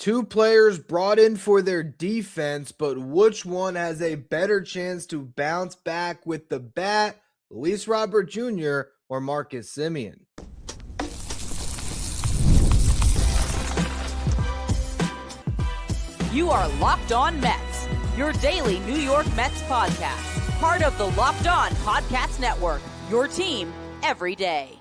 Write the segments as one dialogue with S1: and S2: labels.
S1: Two players brought in for their defense, but which one has a better chance to bounce back with the bat? Luis Robert Jr. or Marcus Semien?
S2: You are Locked On Mets, your daily New York Mets podcast. Part of the Locked On Podcast Network, your team every day.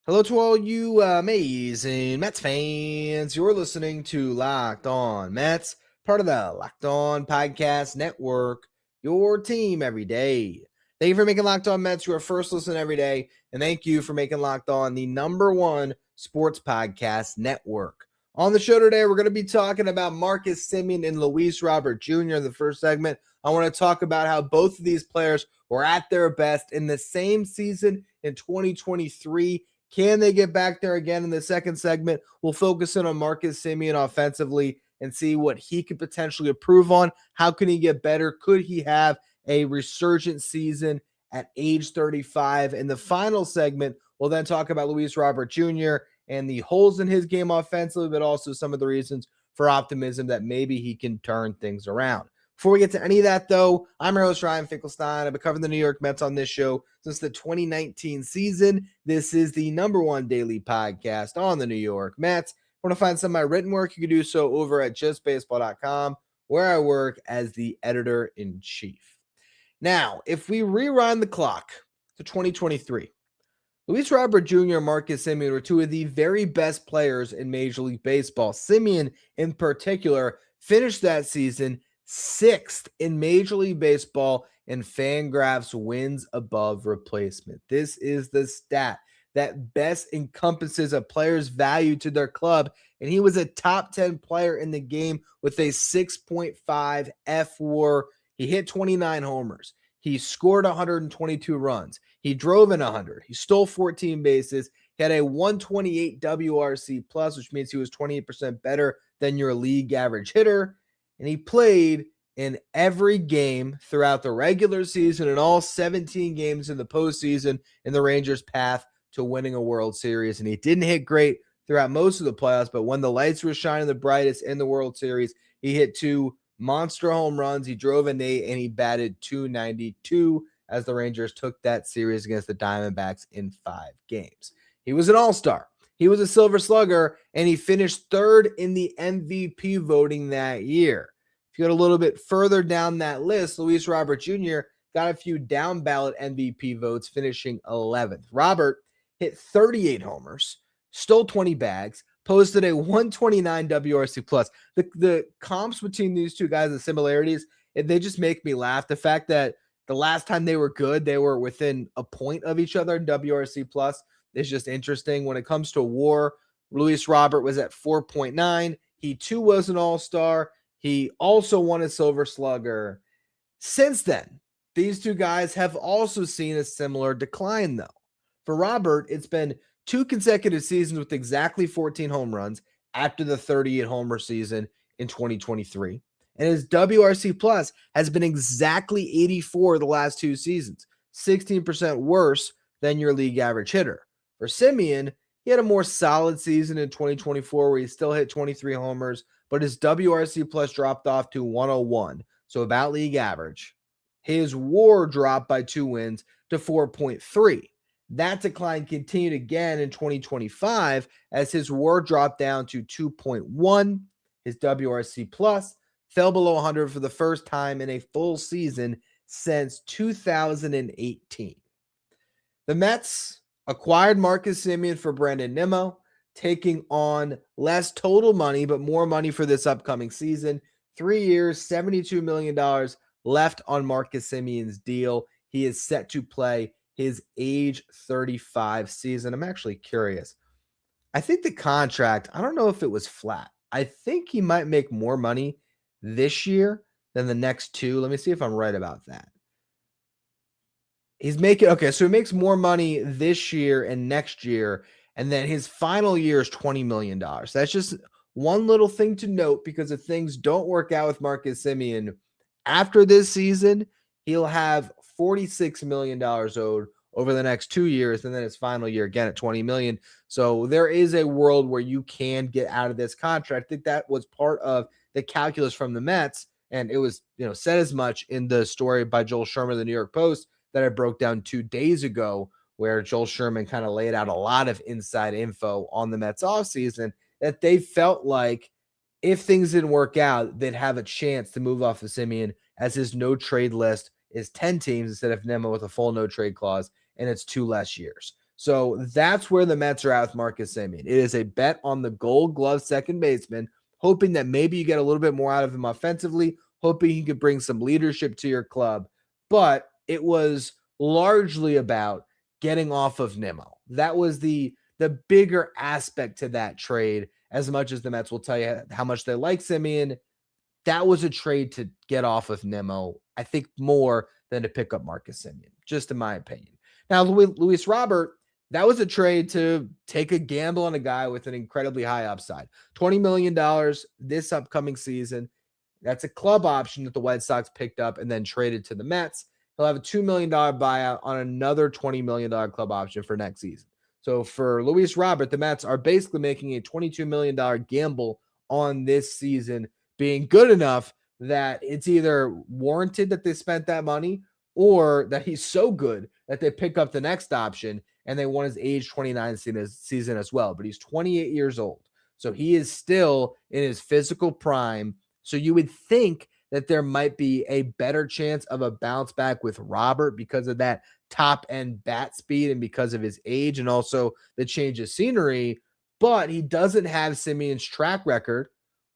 S1: Hello to all you amazing Mets fans. You're listening to Locked On Mets, part of the Locked On Podcast Network, your team every day. Thank you for making Locked On Mets your first listen every day, and thank you for making Locked On the #1 sports podcast network. On the show today, we're going to be talking about Marcus Semien and Luis Robert Jr. in the first segment. I want to talk about how both of these players were at their best in the same season in 2023. Can they get back there again in the second segment? We'll focus in on Marcus Semien offensively and see what he could potentially improve on. How can he get better? Could he have a resurgent season at age 35? In the final segment, we'll then talk about Luis Robert Jr. and the holes in his game offensively, but also some of the reasons for optimism that maybe he can turn things around. Before we get to any of that, though, I'm your host, Ryan Finkelstein. I've been covering the New York Mets on this show since the 2019 season. This is the #1 daily podcast on the New York Mets. If you want to find some of my written work, you can do so over at justbaseball.com, where I work as the editor-in-chief. Now, if we rewind the clock to 2023, Luis Robert Jr. and Marcus Semien were two of the very best players in Major League Baseball. Semien, in particular, finished that season 6th in Major League Baseball in Fangraphs wins above replacement. This is the stat that best encompasses a player's value to their club, and he was a top 10 player in the game with a 6.5 F-WAR. He hit 29 homers. He scored 122 runs. He drove in 100. He stole 14 bases. He had a 128 WRC plus, which means he was 28% better than your league average hitter. And he played in every game throughout the regular season and all 17 games in the postseason in the Rangers' path to winning a World Series. And he didn't hit great throughout most of the playoffs, but when the lights were shining the brightest in the World Series, he hit 2 monster home runs. He drove in 8, and he batted .292 as the Rangers took that series against the Diamondbacks in 5 games. He was an all-star. He was a Silver Slugger, and he finished 3rd in the MVP voting that year. If you go a little bit further down that list, Luis Robert Jr. got a few down-ballot MVP votes, finishing 11th. Robert hit 38 homers, stole 20 bags, posted a 129 WRC plus. The comps between these two guys, the similarities, they just make me laugh. The fact that the last time they were good, they were within a point of each other in WRC plus is just interesting. When it comes to WAR, Luis Robert was at 4.9. He too was an all-star. He also won a Silver Slugger. Since then, these two guys have also seen a similar decline, though. For Robert, it's been 2 consecutive seasons with exactly 14 home runs after the 38 homer season in 2023. And his WRC plus has been exactly 84 the last 2 seasons, 16% worse than your league average hitter. For Semien, he had a more solid season in 2024 where he still hit 23 homers, but his WRC plus dropped off to 101, so about league average. His WAR dropped by 2 wins to 4.3. That decline continued again in 2025 as his WAR dropped down to 2.1. His WRC plus fell below 100 for the first time in a full season since 2018. The Mets acquired Marcus Semien for Brandon Nimmo, taking on less total money, but more money for this upcoming season. 3 years, $72 million left on Marcus Semien's deal. He is set to play his age 35 season. I'm actually curious. I think the contract, I don't know if it was flat. I think he might make more money this year than the next 2. Let me see if I'm right about that. He's making, okay, so he makes more money this year and next year, and then his final year is $20 million. That's just one little thing to note, because if things don't work out with Marcus Semien after this season, he'll have $46 million owed over the next 2 years, and then his final year again at $20 million. So there is a world where you can get out of this contract. I think that was part of the calculus from the Mets, and it was said as much in the story by Joel Sherman of the New York Post that I broke down 2 days ago, where Joel Sherman kind of laid out a lot of inside info on the Mets offseason, that they felt like if things didn't work out, they'd have a chance to move off of Semien, as his no trade list is 10 teams instead of Nimmo with a full no trade clause, and it's 2 less years. So that's where the Mets are at with Marcus Semien. It is a bet on the Gold Glove second baseman, hoping that maybe you get a little bit more out of him offensively, hoping he could bring some leadership to your club. But it was largely about getting off of Nimmo. That was the bigger aspect to that trade. As much as the Mets will tell you how much they like Semien, that was a trade to get off of Nimmo, I think, more than to pick up Marcus Semien, just in my opinion. Now, Luis Robert, that was a trade to take a gamble on a guy with an incredibly high upside. $20 million this upcoming season. That's a club option that the White Sox picked up and then traded to the Mets. He'll have a $2 million buyout on another $20 million club option for next season. So for Luis Robert, the Mets are basically making a $22 million gamble on this season being good enough that it's either warranted that they spent that money or that he's so good that they pick up the next option and they want his age 29 season as well. But he's 28 years old. So he is still in his physical prime. So you would think that there might be a better chance of a bounce back with Robert because of that top end bat speed and because of his age and also the change of scenery. But he doesn't have Semien's track record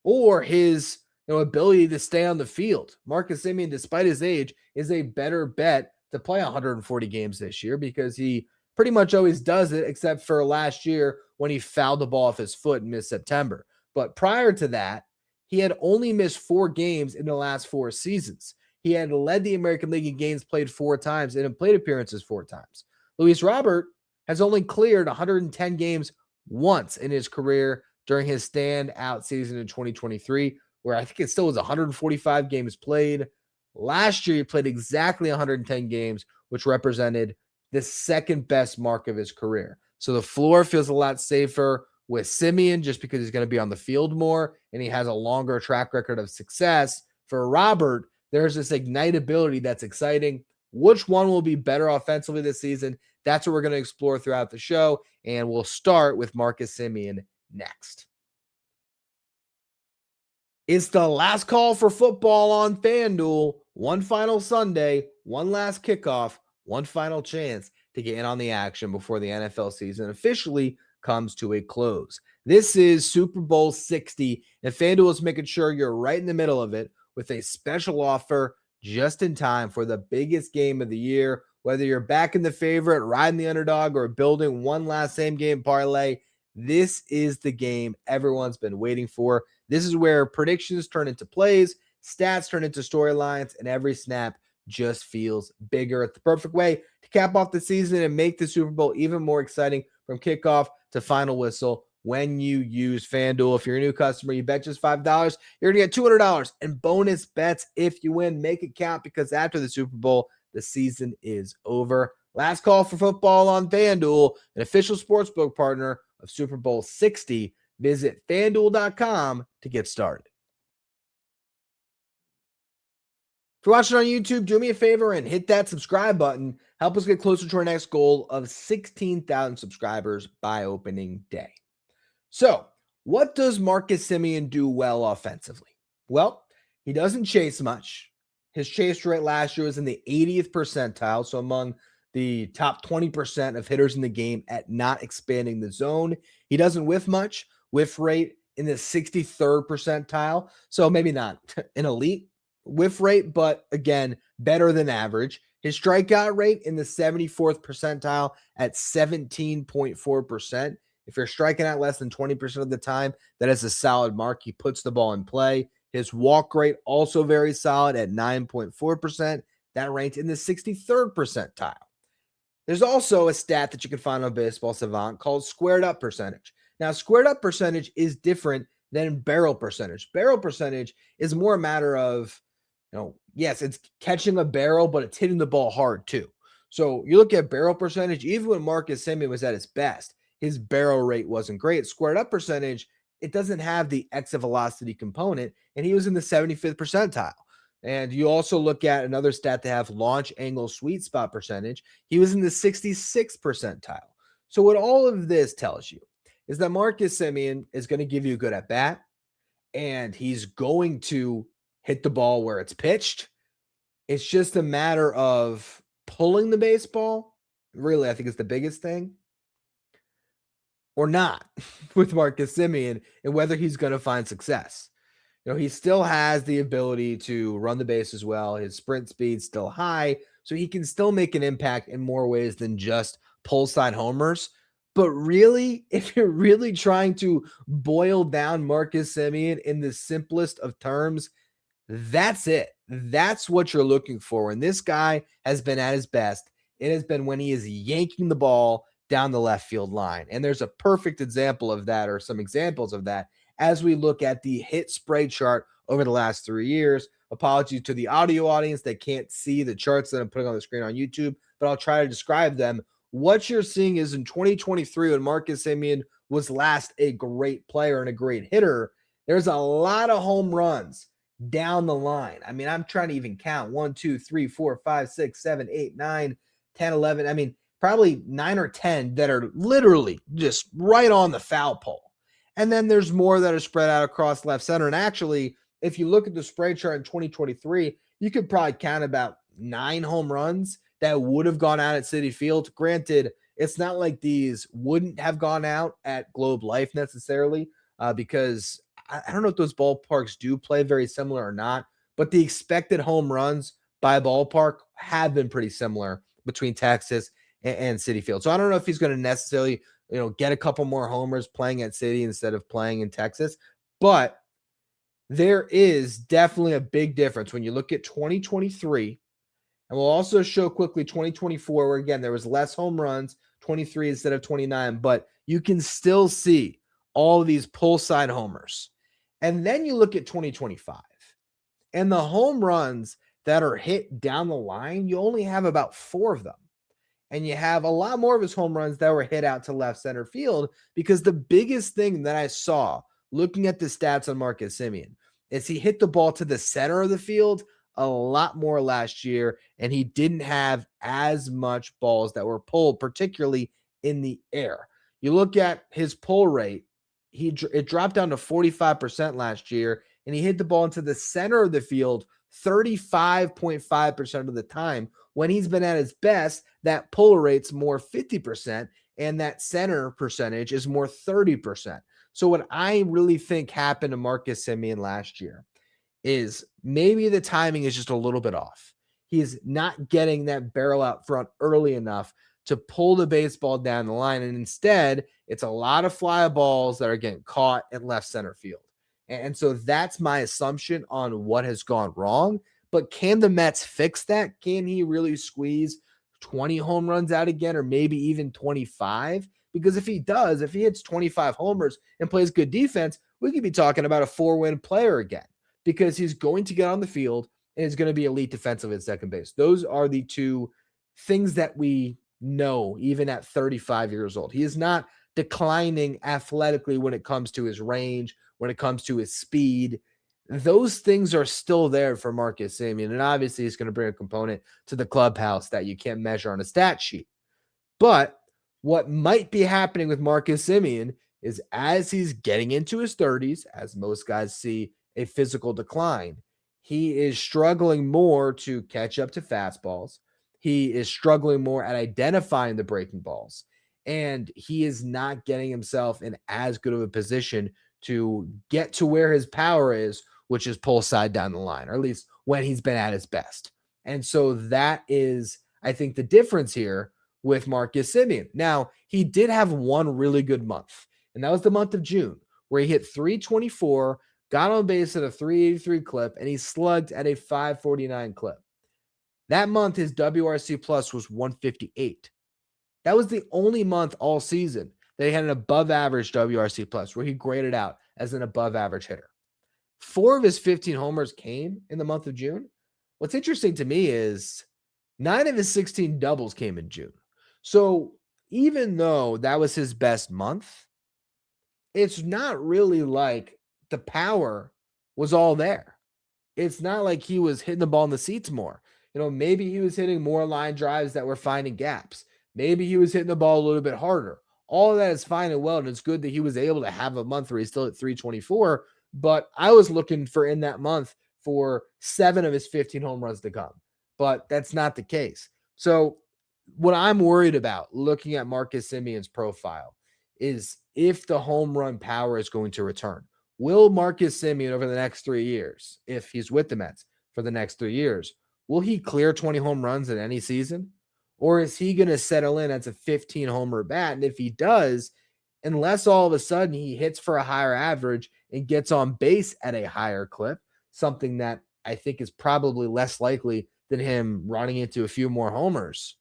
S1: or his ability to stay on the field. Marcus Semien, despite his age, is a better bet to play 140 games this year because he pretty much always does it, except for last year when he fouled the ball off his foot in mid-September. But prior to that, he had only missed 4 games in the last 4 seasons. He had led the American League in games played 4 times and in plate appearances 4 times. Luis Robert has only cleared 110 games once in his career during his standout season in 2023, where I think it still was 145 games played. Last year, he played exactly 110 games, which represented the second best mark of his career. So the floor feels a lot safer with Semien just because he's going to be on the field more and he has a longer track record of success. For Robert, there's this ignite ability that's exciting. Which one will be better offensively this season? That's what we're going to explore throughout the show, and we'll start with Marcus Semien next. It's the last call for football on FanDuel. One final Sunday, one last kickoff, one final chance to get in on the action before the NFL season officially comes to a close. This is Super Bowl 60, and FanDuel is making sure you're right in the middle of it with a special offer just in time for the biggest game of the year. Whether you're backing the favorite, riding the underdog, or building one last same game parlay, this is the game everyone's been waiting for. This is where predictions turn into plays, stats turn into storylines, and every snap just feels bigger. It's the perfect way to cap off the season and make the Super Bowl even more exciting from kickoff to final whistle when you use FanDuel. If you're a new customer, you bet just $5, you're going to get $200 and bonus bets if you win. Make it count because after the Super Bowl, the season is over. Last call for football on FanDuel, an official sportsbook partner of Super Bowl 60. Visit FanDuel.com to get started. If you're watching on YouTube, do me a favor and hit that subscribe button. Help us get closer to our next goal of 16,000 subscribers by opening day. So, what does Marcus Semien do well offensively? Well, he doesn't chase much. His chase rate last year was in the 80th percentile, so among the top 20% of hitters in the game at not expanding the zone. He doesn't whiff much. Whiff rate in the 63rd percentile, so maybe not an elite whiff rate, but again, better than average. His strikeout rate in the 74th percentile at 17.4%. If you're striking out less than 20% of the time, that is a solid mark. He puts the ball in play. His walk rate also very solid at 9.4%. That ranked in the 63rd percentile. There's also a stat that you can find on Baseball Savant called squared up percentage. Now, squared up percentage is different than barrel percentage. Barrel percentage is more a matter of, yes, it's catching a barrel, but it's hitting the ball hard too. So you look at barrel percentage, even when Marcus Semien was at his best, his barrel rate wasn't great. Squared up percentage, it doesn't have the exit velocity component, and he was in the 75th percentile. And you also look at another stat to have launch angle sweet spot percentage. He was in the 66th percentile. So what all of this tells you is that Marcus Semien is going to give you a good at bat, and he's going to hit the ball where it's pitched. It's just a matter of pulling the baseball. Really, I think it's the biggest thing. Or not with Marcus Semien, and whether he's going to find success. He still has the ability to run the base as well. His sprint speed's still high, so he can still make an impact in more ways than just pull side homers. But really, if you're really trying to boil down Marcus Semien in the simplest of terms, that's it. That's what you're looking for. When this guy has been at his best, it has been when he is yanking the ball down the left field line. And there's a perfect example of that, or some examples of that, as we look at the hit spray chart over the last 3 years. Apologies to the audio audience that can't see the charts that I'm putting on the screen on YouTube, but I'll try to describe them. What you're seeing is in 2023, when Marcus Semien was last a great player and a great hitter, there's a lot of home runs down the line. I mean, I'm trying to even count 1, 2, 3, 4, 5, 6, 7, 8, 9, 10, 11. I mean, probably 9 or 10 that are literally just right on the foul pole. And then there's more that are spread out across left center. And actually, if you look at the spray chart in 2023, you could probably count about 9 home runs that would have gone out at Citi Field. Granted, it's not like these wouldn't have gone out at Globe Life necessarily, because I don't know if those ballparks do play very similar or not, but the expected home runs by ballpark have been pretty similar between Texas and Citi Field. So I don't know if he's going to necessarily, get a couple more homers playing at Citi instead of playing in Texas, but there is definitely a big difference when you look at 2023, and we'll also show quickly 2024, where again, there was less home runs, 23 instead of 29, but you can still see all of these pull side homers. And then you look at 2025, and the home runs that are hit down the line, you only have about 4 of them. And you have a lot more of his home runs that were hit out to left center field, because the biggest thing that I saw looking at the stats on Marcus Semien is he hit the ball to the center of the field a lot more last year, and he didn't have as much balls that were pulled, particularly in the air. You look at his pull rate, it dropped down to 45% last year, and he hit the ball into the center of the field 35.5% of the time. When he's been at his best, that pull rate's more 50%, and that center percentage is more 30%. So what I really think happened to Marcus Semien last year is maybe the timing is just a little bit off. He's not getting that barrel out front early enough to pull the baseball down the line. And instead, it's a lot of fly balls that are getting caught in left center field. And so that's my assumption on what has gone wrong. But can the Mets fix that? Can he really squeeze 20 home runs out again, or maybe even 25? Because if he does, if he hits 25 homers and plays good defense, we could be talking about a 4-win player again, because he's going to get on the field and is going to be elite defensive at second base. Those are the two things that we know, even at 35 years old. He is not declining athletically when it comes to his range, when it comes to his speed. Those things are still there for Marcus Semien. And obviously he's going to bring a component to the clubhouse that you can't measure on a stat sheet. But what might be happening with Marcus Semien is, as he's getting into his 30s, as most guys see a physical decline, he is struggling more to catch up to fastballs. He is struggling more at identifying the breaking balls. And he is not getting himself in as good of a position to get to where his power is, which is pull side down the line, or at least when he's been at his best. And so that is, I think, the difference here with Marcus Semien. Now, he did have one really good month, and that was the month of June, where he hit 324, got on base at a 383 clip, and he slugged at a 549 clip. That month, his WRC plus was 158. That was the only month all season that he had an above average WRC plus, where he graded out as an above average hitter. 4 of his 15 homers came in the month of June. What's interesting to me is 9 of his 16 doubles came in June. So even though that was his best month, it's not really like the power was all there. It's not like he was hitting the ball in the seats more. Maybe he was hitting more line drives that were finding gaps. Maybe he was hitting the ball a little bit harder. All of that is fine and well, and it's good that he was able to have a month where he's still at 324. But I was looking for in that month for 7 of his 15 home runs to come. But that's not the case. So what I'm worried about looking at Marcus Semien's profile is if the home run power is going to return. Will Marcus Semien over the next 3 years, if he's with the Mets for the next 3 years, will he clear 20 home runs in any season? Or is he going to settle in as a 15 homer bat? And if he does, unless all of a sudden he hits for a higher average and gets on base at a higher clip, something that I think is probably less likely than him running into a few more homers,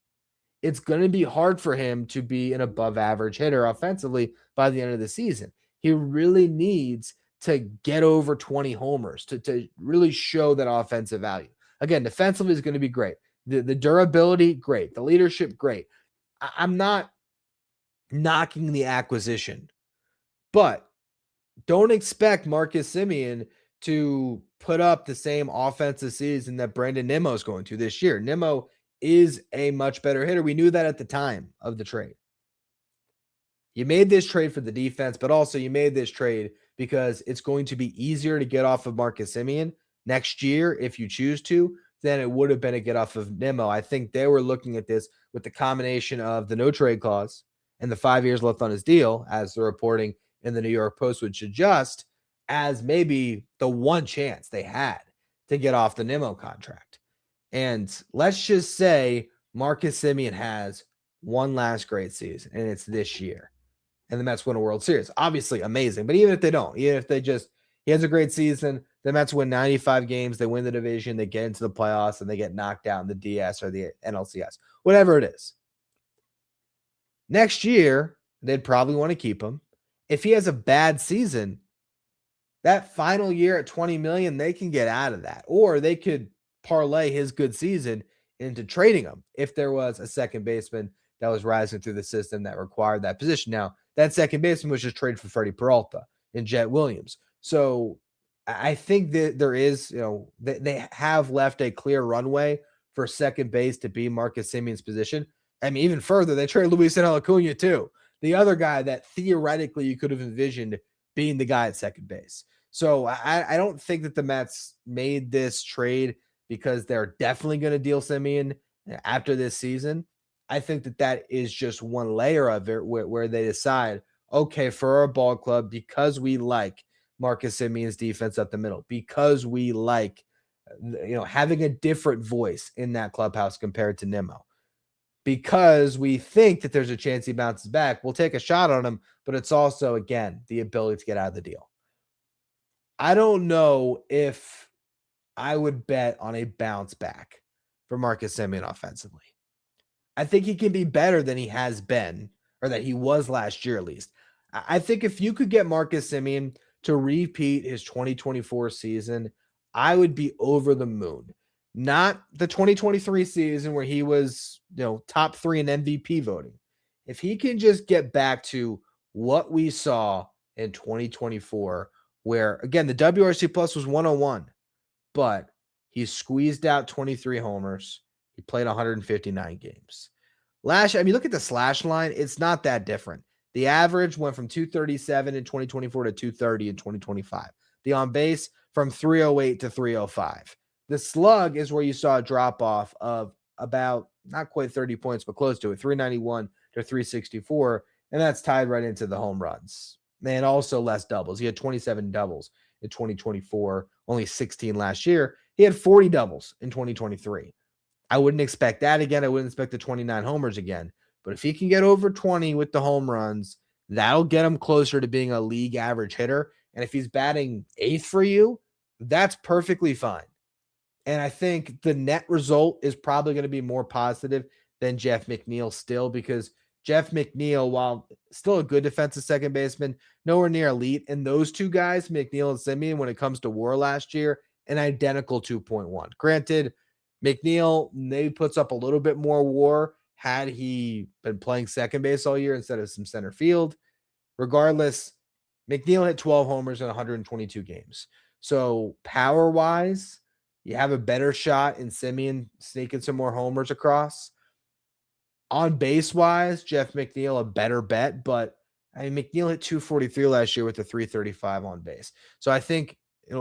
S1: it's going to be hard for him to be an above average hitter offensively by the end of the season. He really needs to get over 20 homers to really show that offensive value. Again, defensively is going to be great. The durability, great. The leadership, great. I'm not knocking the acquisition, but don't expect Marcus Semien to put up the same offensive season that Brandon Nimmo is going to this year. Nimmo is a much better hitter. We knew that at the time of the trade. You made this trade for the defense, but also you made this trade because it's going to be easier to get off of Marcus Semien next year if you choose to than it would have been to get off of Nimmo. I think they were looking at this with the combination of the no trade clause and the 5 years left on his deal, as the reporting in the New York Post would suggest, as maybe the one chance they had to get off the Nimmo contract. And let's just say Marcus Semien has one last great season, and it's this year, and the Mets win a World Series. Obviously amazing, but even if they don't, even if he has a great season, the Mets win 95 games, they win the division, they get into the playoffs, and they get knocked out in the DS or the NLCS, whatever it is. Next year, they'd probably want to keep him. If he has a bad season, that final year at $20 million, they can get out of that, or they could parlay his good season into trading him if there was a second baseman that was rising through the system that required that position. Now, that second baseman was just traded for Freddie Peralta and Jet Williams. So I think that there is, they have left a clear runway for second base to be Marcus Semien's position. I mean, even further, they traded Luisangel Acuna too, the other guy that theoretically you could have envisioned being the guy at second base. So I don't think that the Mets made this trade because they're definitely going to deal Semien after this season. I think that is just one layer of it where they decide, okay, for our ball club, because we like Marcus Semien's defense up the middle, because we like, having a different voice in that clubhouse compared to Nimmo, because we think that there's a chance he bounces back, we'll take a shot on him, but it's also, again, the ability to get out of the deal. I don't know if I would bet on a bounce back for Marcus Semien offensively. I think he can be better than he has been, or that he was last year at least. I think if you could get Marcus Semien to repeat his 2024 season, I would be over the moon. Not the 2023 season where he was, top 3 in MVP voting. If he can just get back to what we saw in 2024, where, again, the WRC plus was 101, but he squeezed out 23 homers. He played 159 games. Look at the slash line. It's not that different. The average went from 237 in 2024 to 230 in 2025. The on base from 308 to 305. The slug is where you saw a drop off of about not quite 30 points, but close to it, 391 to 364. And that's tied right into the home runs. And also less doubles. He had 27 doubles in 2024, only 16 last year. He had 40 doubles in 2023. I wouldn't expect that again. I wouldn't expect the 29 homers again. But if he can get over 20 with the home runs, that'll get him closer to being a league average hitter. And if he's batting 8th for you, that's perfectly fine. And I think the net result is probably going to be more positive than Jeff McNeil still, because Jeff McNeil, while still a good defensive second baseman, nowhere near elite. And those two guys, McNeil and Semien, when it comes to WAR last year, an identical 2.1. Granted, McNeil maybe puts up a little bit more WAR had he been playing second base all year instead of some center field. Regardless, McNeil hit 12 homers in 122 games. So power-wise, you have a better shot in Semien sneaking some more homers across. On base-wise, Jeff McNeil a better bet, but I mean, McNeil hit 243 last year with a 335 on base. So I think,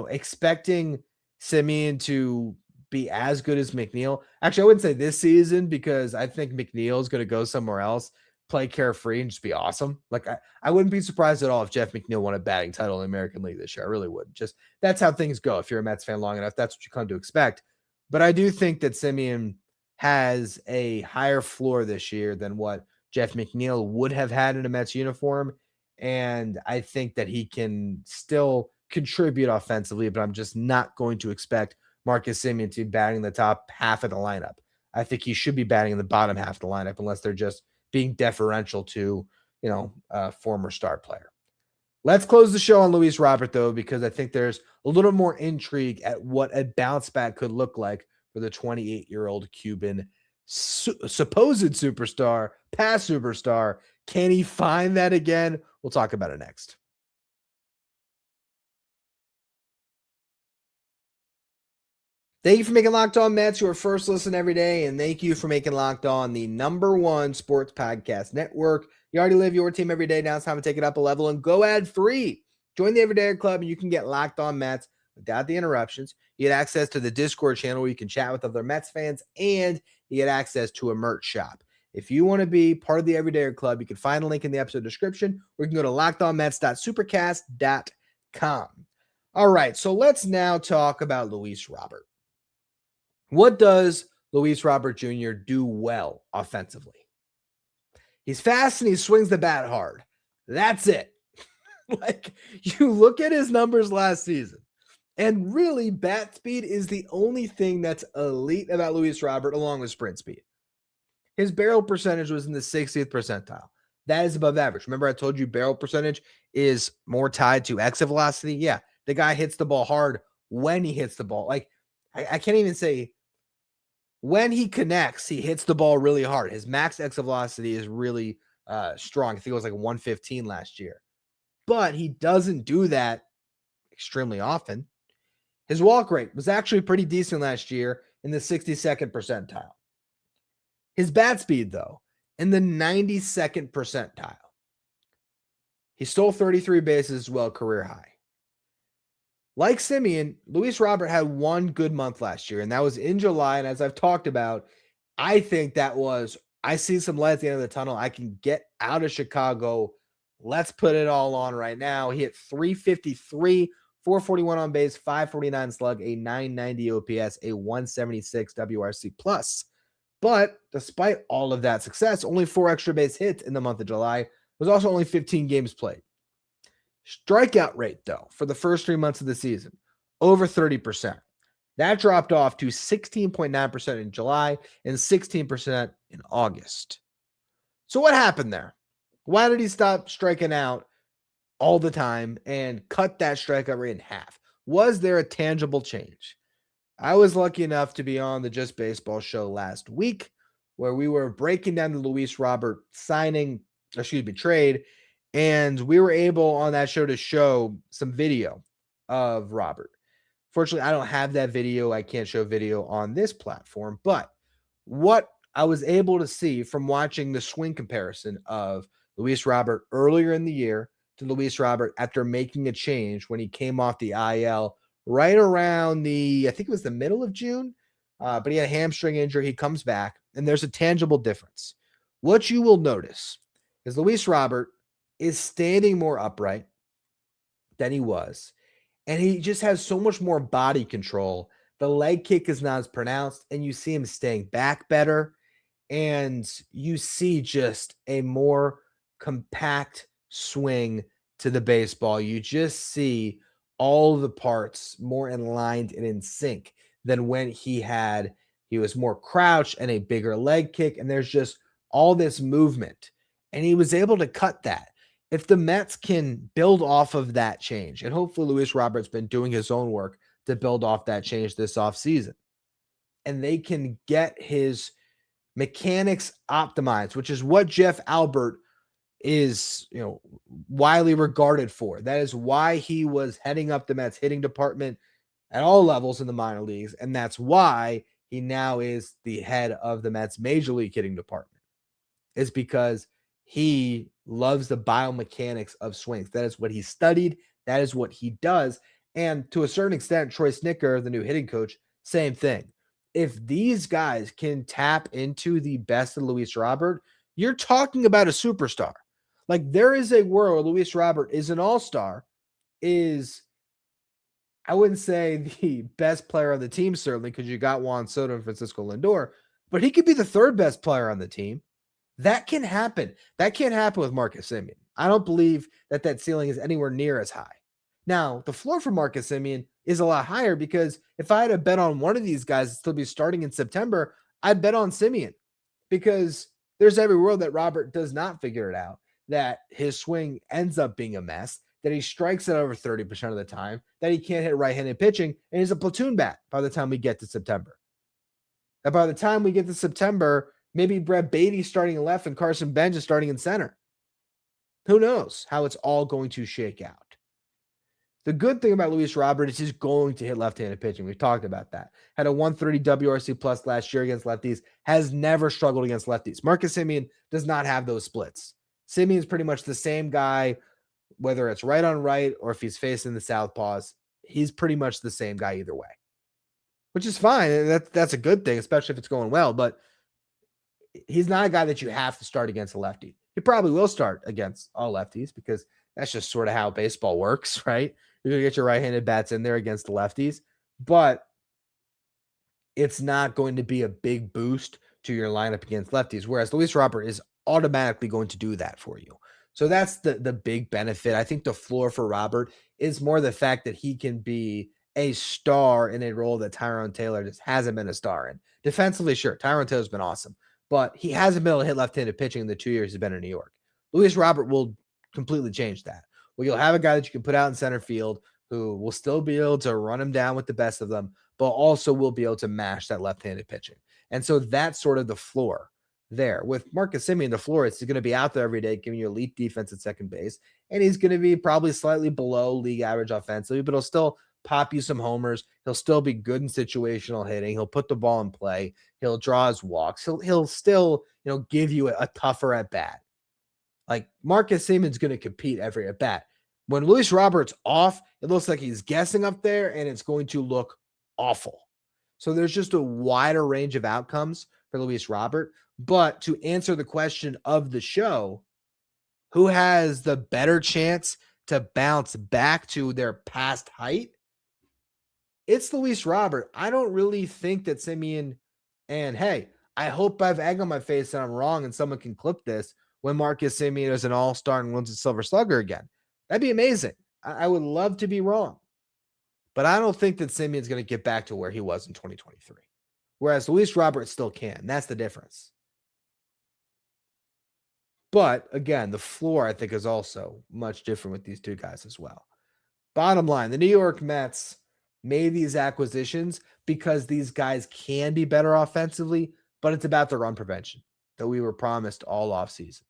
S1: expecting Semien to be as good as McNeil. Actually, I wouldn't say this season because I think McNeil is going to go somewhere else, play carefree, and just be awesome. Like I wouldn't be surprised at all if Jeff McNeil won a batting title in the American League this year. I really wouldn't. Just that's how things go. If you're a Mets fan long enough, that's what you come to expect. But I do think that Semien has a higher floor this year than what Jeff McNeil would have had in a Mets uniform. And I think that he can still contribute offensively, but I'm just not going to expect Marcus Semien to be batting the top half of the lineup. I think he should be batting in the bottom half of the lineup unless they're just being deferential to, a former star player. Let's close the show on Luis Robert, though, because I think there's a little more intrigue at what a bounce back could look like for the 28-year-old Cuban supposed superstar, past superstar. Can he find that again? We'll talk about it next. Thank you for making Locked On Mets your first listen every day, and thank you for making Locked On the #1 sports podcast network. You already live your team every day. Now it's time to take it up a level and go ad-free. Join the Everyday Club, and you can get Locked On Mets without the interruptions. You get access to the Discord channel where you can chat with other Mets fans, and you get access to a merch shop. If you want to be part of the Everyday Club, you can find a link in the episode description, or you can go to lockedonmets.supercast.com. All right, so let's now talk about Luis Robert. What does Luis Robert Jr. do well offensively? He's fast and he swings the bat hard. That's it. Like, you look at his numbers last season, and really bat speed is the only thing that's elite about Luis Robert along with sprint speed. His barrel percentage was in the 60th percentile. That is above average. Remember I told you barrel percentage is more tied to exit velocity? Yeah, the guy hits the ball hard when he hits the ball. Like, I can't even say when he connects, he hits the ball really hard. His max exit velocity is really strong. I think it was like 115 last year. But he doesn't do that extremely often. His walk rate was actually pretty decent last year in the 62nd percentile. His bat speed, though, in the 92nd percentile. He stole 33 bases as well, career high. Like Semien, Luis Robert had one good month last year, and that was in July. And as I've talked about, I think that was, I see some light at the end of the tunnel. I can get out of Chicago. Let's put it all on right now. He hit 353, 441 on base, 549 slug, a 990 OPS, a 176 WRC plus. But despite all of that success, only 4 extra base hits in the month of July. It was also only 15 games played. Strikeout rate, though, for the first 3 months of the season, over 30%. That dropped off to 16.9% in July and 16% in August. So what happened there? Why did he stop striking out all the time and cut that strikeout rate in half? Was there a tangible change? I was lucky enough to be on the Just Baseball show last week where we were breaking down the Luis Robert trade. And we were able on that show to show some video of Robert. Fortunately, I don't have that video. I can't show video on this platform. But what I was able to see from watching the swing comparison of Luis Robert earlier in the year to Luis Robert after making a change when he came off the IL right around I think it was the middle of June. But he had a hamstring injury. He comes back, and there's a tangible difference. What you will notice is Luis Robert is standing more upright than he was. And he just has so much more body control. The leg kick is not as pronounced, and you see him staying back better. And you see just a more compact swing to the baseball. You just see all the parts more in line and in sync than when he was more crouched and a bigger leg kick. And there's just all this movement. And he was able to cut that. If the Mets can build off of that change, and hopefully Luis Robert's been doing his own work to build off that change this offseason, and they can get his mechanics optimized, which is what Jeff Albert is, widely regarded for. That is why he was heading up the Mets hitting department at all levels in the minor leagues, and that's why he now is the head of the Mets major league hitting department. Is because he loves the biomechanics of swings. That is what he studied. That is what he does. And to a certain extent, Troy Snicker, the new hitting coach, same thing. If these guys can tap into the best of Luis Robert, you're talking about a superstar. Like, there is a world where Luis Robert is an all-star, is, I wouldn't say the best player on the team, certainly, because you got Juan Soto and Francisco Lindor, but he could be the third best player on the team. That can happen. That can't happen with Marcus Semien. I don't believe that ceiling is anywhere near as high. Now, the floor for Marcus Semien is a lot higher, because if I had to bet on one of these guys to still be starting in September, I'd bet on Semien, because there's every world that Robert does not figure it out, that his swing ends up being a mess, that he strikes it over 30% of the time, that he can't hit right-handed pitching, and he's a platoon bat by the time we get to September. And by the time we get to September, maybe Brett Beatty starting in left and Carson Bench is starting in center. Who knows how it's all going to shake out. The good thing about Luis Robert is he's going to hit left-handed pitching. We've talked about that. Had a 130 WRC plus last year against lefties. Has never struggled against lefties. Marcus Semien does not have those splits. Semien is pretty much the same guy, whether it's right on right or if he's facing the southpaws. He's pretty much the same guy either way, which is fine. And that's a good thing, especially if it's going well. But he's not a guy that you have to start against a lefty. He probably will start against all lefties, because that's just sort of how baseball works, right? You're going to get your right-handed bats in there against the lefties, but it's not going to be a big boost to your lineup against lefties, whereas Luis Robert is automatically going to do that for you. So that's the big benefit. I think the floor for Robert is more the fact that he can be a star in a role that Tyrone Taylor just hasn't been a star in. Defensively, sure, Tyrone Taylor's been awesome, but he hasn't been able to hit left-handed pitching in the 2 years he's been in New York. Luis Robert will completely change that. Well, you'll have a guy that you can put out in center field who will still be able to run him down with the best of them, but also will be able to mash that left-handed pitching. And so that's sort of the floor there. With Marcus Semien, the floor is going to be out there every day, giving you elite defense at second base, and he's going to be probably slightly below league average offensively, but he'll still pop you some homers. He'll still be good in situational hitting. He'll put the ball in play. He'll draw his walks. He'll still, give you a tougher at bat. Like, Marcus Semien's going to compete every at bat. When Luis Robert's off, it looks like he's guessing up there, and it's going to look awful. So there's just a wider range of outcomes for Luis Robert. But to answer the question of the show, who has the better chance to bounce back to their past height? It's Luis Robert. I don't really think that Semien, and hey, I hope I have egg on my face and I'm wrong and someone can clip this, when Marcus Semien is an all-star and wins a Silver Slugger again. That'd be amazing. I would love to be wrong. But I don't think that Semien's going to get back to where he was in 2023. Whereas Luis Robert still can. That's the difference. But again, the floor, I think, is also much different with these two guys as well. Bottom line, the New York Mets made these acquisitions because these guys can be better offensively, but it's about the run prevention that we were promised all offseason.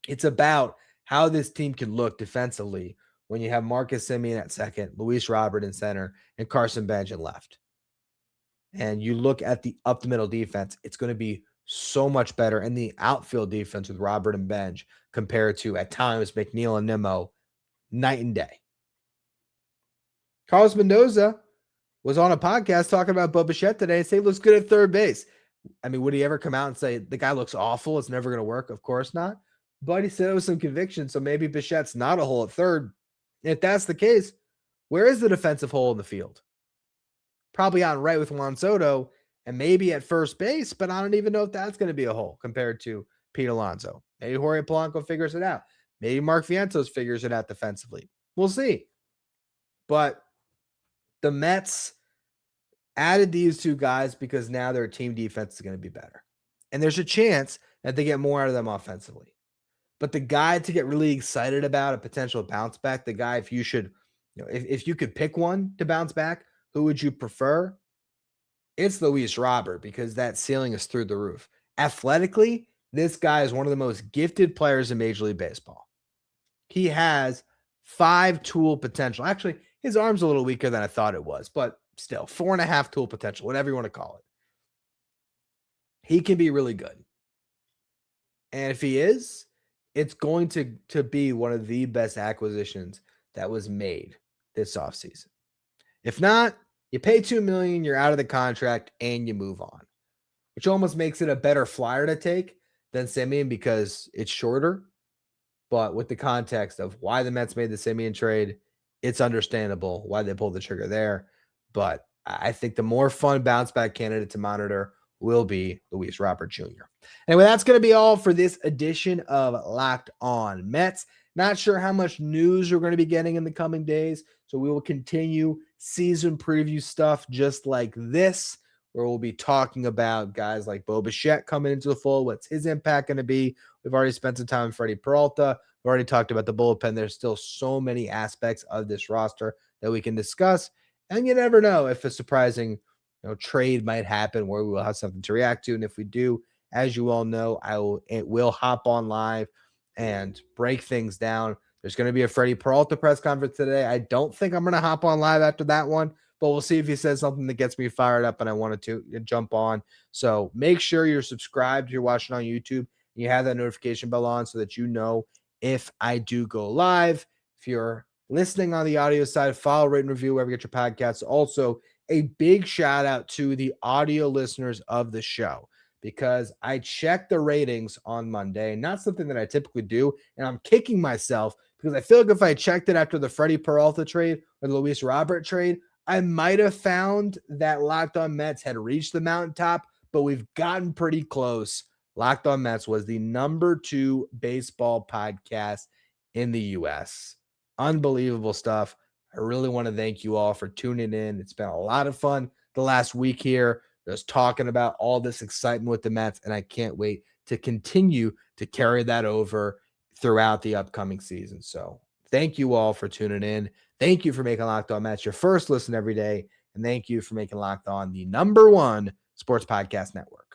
S1: It's about how this team can look defensively when you have Marcus Semien at second, Luis Robert in center, and Carson Bench in left. And you look at the up-the-middle defense, it's going to be so much better. And the outfield defense with Robert and Bench compared to, at times, McNeil and Nimmo, night and day. Carlos Mendoza was on a podcast talking about Bo Bichette today and say he looks good at third base. I mean, would he ever come out and say the guy looks awful, it's never going to work? Of course not. But he said it with some conviction, so maybe Bichette's not a hole at third. If that's the case, where is the defensive hole in the field? Probably on right with Juan Soto and maybe at first base, but I don't even know if that's going to be a hole compared to Pete Alonso. Maybe Jorge Polanco figures it out. Maybe Mark Vientos figures it out defensively. We'll see. But the Mets added these two guys because now their team defense is going to be better. And there's a chance that they get more out of them offensively. But the guy to get really excited about a potential bounce back, the guy, if you should, if you could pick one to bounce back, who would you prefer? It's Luis Robert because that ceiling is through the roof. Athletically, this guy is one of the most gifted players in Major League Baseball. He has 5-tool potential. Actually, his arm's a little weaker than I thought it was, but still 4.5 tool potential, whatever you want to call it. He can be really good. And if he is, it's going to be one of the best acquisitions that was made this offseason. If not, you pay $2 million, you're out of the contract, and you move on, which almost makes it a better flyer to take than Semien because it's shorter. But with the context of why the Mets made the Semien trade, it's understandable why they pulled the trigger there. But I think the more fun bounce back candidate to monitor will be Luis Robert Jr. Anyway, that's going to be all for this edition of Locked On Mets. Not sure how much news we're going to be getting in the coming days, so we will continue season preview stuff just like this, where we'll be talking about guys like Bo Bichette coming into the fold. What's his impact going to be? We've already spent some time with Freddie Peralta. We've already talked about the bullpen. There's still so many aspects of this roster that we can discuss, and you never know if a surprising trade might happen where we will have something to react to. And if we do, as you all know, it will hop on live and break things down. There's going to be a Freddie Peralta press conference today. I don't think I'm going to hop on live after that one, but we'll see if he says something that gets me fired up and I wanted to jump on. So make sure you're subscribed if you're watching on YouTube and you have that notification bell on so that you know if I do go live. If you're listening on the audio side, follow, rate, and review wherever you get your podcasts. Also, a big shout out to the audio listeners of the show, because I checked the ratings on Monday, not something that I typically do, and I'm kicking myself because I feel like if I checked it after the Freddie Peralta trade or the Luis Robert trade, I might have found that Locked On Mets had reached the mountaintop, but we've gotten pretty close. Locked On Mets was the #2 baseball podcast in the U.S. Unbelievable stuff. I really want to thank you all for tuning in. It's been a lot of fun the last week here, just talking about all this excitement with the Mets, and I can't wait to continue to carry that over throughout the upcoming season. So thank you all for tuning in. Thank you for making Locked On Mets your first listen every day, and thank you for making Locked On the #1 sports podcast network.